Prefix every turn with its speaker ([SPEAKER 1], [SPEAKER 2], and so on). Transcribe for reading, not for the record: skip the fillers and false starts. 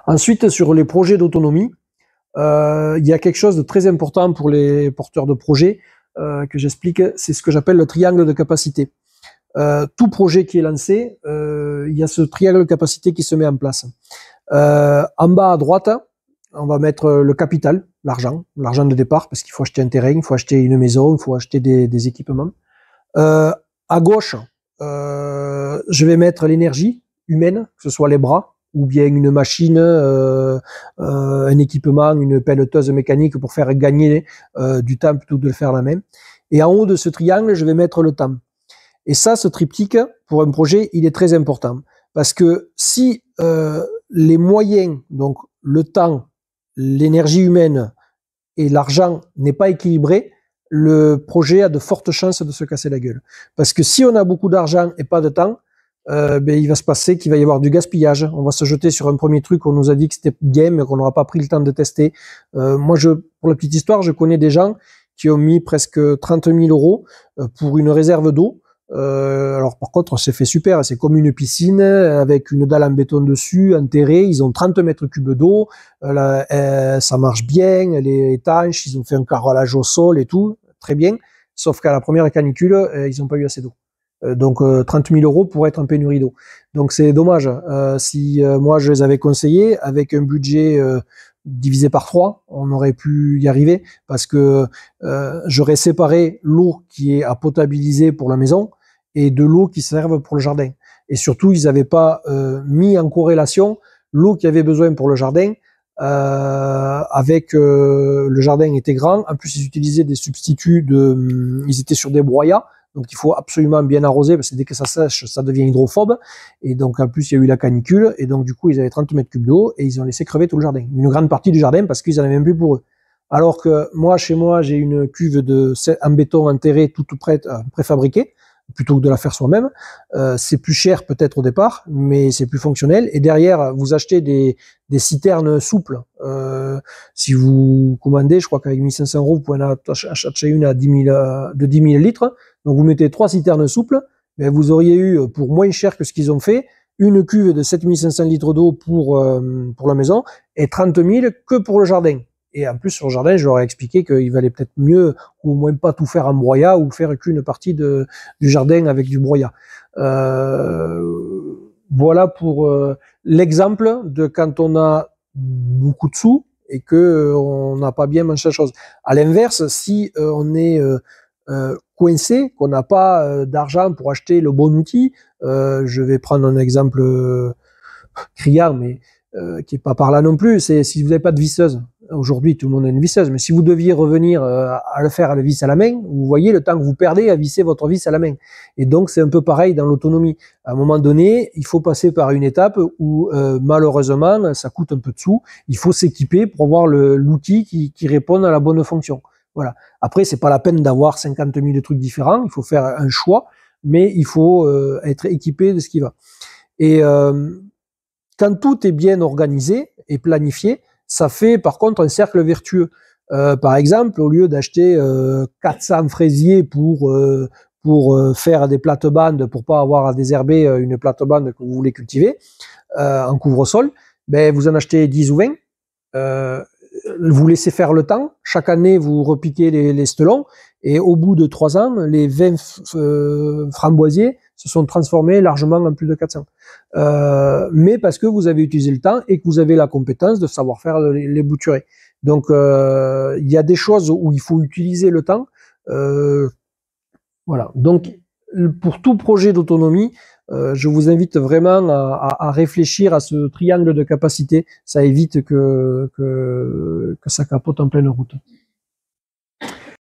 [SPEAKER 1] Ensuite, sur les projets d'autonomie, il y a quelque chose de très important pour les porteurs de projets que j'explique, c'est ce que j'appelle le triangle de capacité. Tout projet qui est lancé, il y a ce triangle de capacité qui se met en place. En bas à droite, on va mettre le capital, l'argent de départ, parce qu'il faut acheter un terrain, il faut acheter une maison, il faut acheter des équipements. À gauche, je vais mettre l'énergie humaine, que ce soit les bras, ou bien une machine, un équipement, une pelleteuse mécanique pour faire gagner du temps plutôt que de le faire à la main. Et en haut de ce triangle, je vais mettre le temps. Et ça, ce triptyque, pour un projet, il est très important. Parce que si les moyens, donc le temps, l'énergie humaine et l'argent n'est pas équilibré, le projet a de fortes chances de se casser la gueule. Parce que si on a beaucoup d'argent et pas de temps, il va se passer qu'il va y avoir du gaspillage. On va se jeter sur un premier truc qu'on nous a dit que c'était bien, mais qu'on n'aura pas pris le temps de tester. Moi, pour la petite histoire, je connais des gens qui ont mis presque 30 000 euros pour une réserve d'eau. Alors par contre, c'est fait super, c'est comme une piscine avec une dalle en béton dessus, enterrée, ils ont 30 mètres cubes d'eau, ça marche bien, elle est étanche, ils ont fait un carrelage au sol et tout, très bien, sauf qu'à la première canicule, ils n'ont pas eu assez d'eau. Donc 30 000 euros pour être en pénurie d'eau. Donc c'est dommage, si moi je les avais conseillés, avec un budget divisé par 3, on aurait pu y arriver, parce que j'aurais séparé l'eau qui est à potabiliser pour la maison, et de l'eau qui servent pour le jardin. Et surtout, ils n'avaient pas mis en corrélation l'eau qu'il y avait besoin pour le jardin avec le jardin était grand. En plus, ils utilisaient des substituts ils étaient sur des broyats, donc il faut absolument bien arroser parce que dès que ça sèche, ça devient hydrophobe. Et donc en plus, il y a eu la canicule et donc du coup, ils avaient 30 mètres cubes d'eau et ils ont laissé crever tout le jardin, une grande partie du jardin parce qu'ils en avaient même plus pour eux. Alors que moi, chez moi, j'ai une cuve en béton enterrée toute prête, préfabriquée, plutôt que de la faire soi-même. C'est plus cher peut-être au départ, mais c'est plus fonctionnel. Et derrière, vous achetez des citernes souples. Si vous commandez, je crois qu'avec 1500 euros, vous pouvez en acheter une à 10 000, de 10 000 litres. Donc vous mettez 3 citernes souples, mais vous auriez eu, pour moins cher que ce qu'ils ont fait, une cuve de 7500 litres d'eau pour la maison et 30 000 que pour le jardin. Et en plus, sur le jardin, je leur ai expliqué qu'il valait peut-être mieux, ou au moins pas tout faire en broyat, ou faire qu'une partie du jardin avec du broyat. Voilà pour l'exemple de quand on a beaucoup de sous et que on n'a pas bien mangé la chose. À l'inverse, si on est coincé, qu'on n'a pas d'argent pour acheter le bon outil, je vais prendre un exemple criard, mais qui est pas par là non plus, c'est si vous n'avez pas de visseuse. Aujourd'hui, tout le monde a une visseuse, mais si vous deviez revenir à le faire à la vis à la main, vous voyez le temps que vous perdez à visser votre vis à la main. Et donc, c'est un peu pareil dans l'autonomie. À un moment donné, il faut passer par une étape où, malheureusement, ça coûte un peu de sous. Il faut s'équiper pour avoir l'outil qui réponde à la bonne fonction. Voilà. Après, c'est pas la peine d'avoir 50 000 trucs différents. Il faut faire un choix, mais il faut être équipé de ce qui va. Et quand tout est bien organisé et planifié, ça fait par contre un cercle vertueux. Par exemple, au lieu d'acheter 400 fraisiers pour faire des plates-bandes, pour pas avoir à désherber une plate-bande que vous voulez cultiver en couvre-sol, ben vous en achetez 10 ou 20. Vous laissez faire le temps. Chaque année, vous repiquez les stelons. Et au bout de 3 ans, les 20 framboisiers se sont transformés largement en plus de 400. Mais parce que vous avez utilisé le temps et que vous avez la compétence de savoir faire les bouturés. Donc, il y a des choses où il faut utiliser le temps. Voilà. Donc, pour tout projet d'autonomie, je vous invite vraiment à réfléchir à ce triangle de capacité. Ça évite que ça capote en pleine route.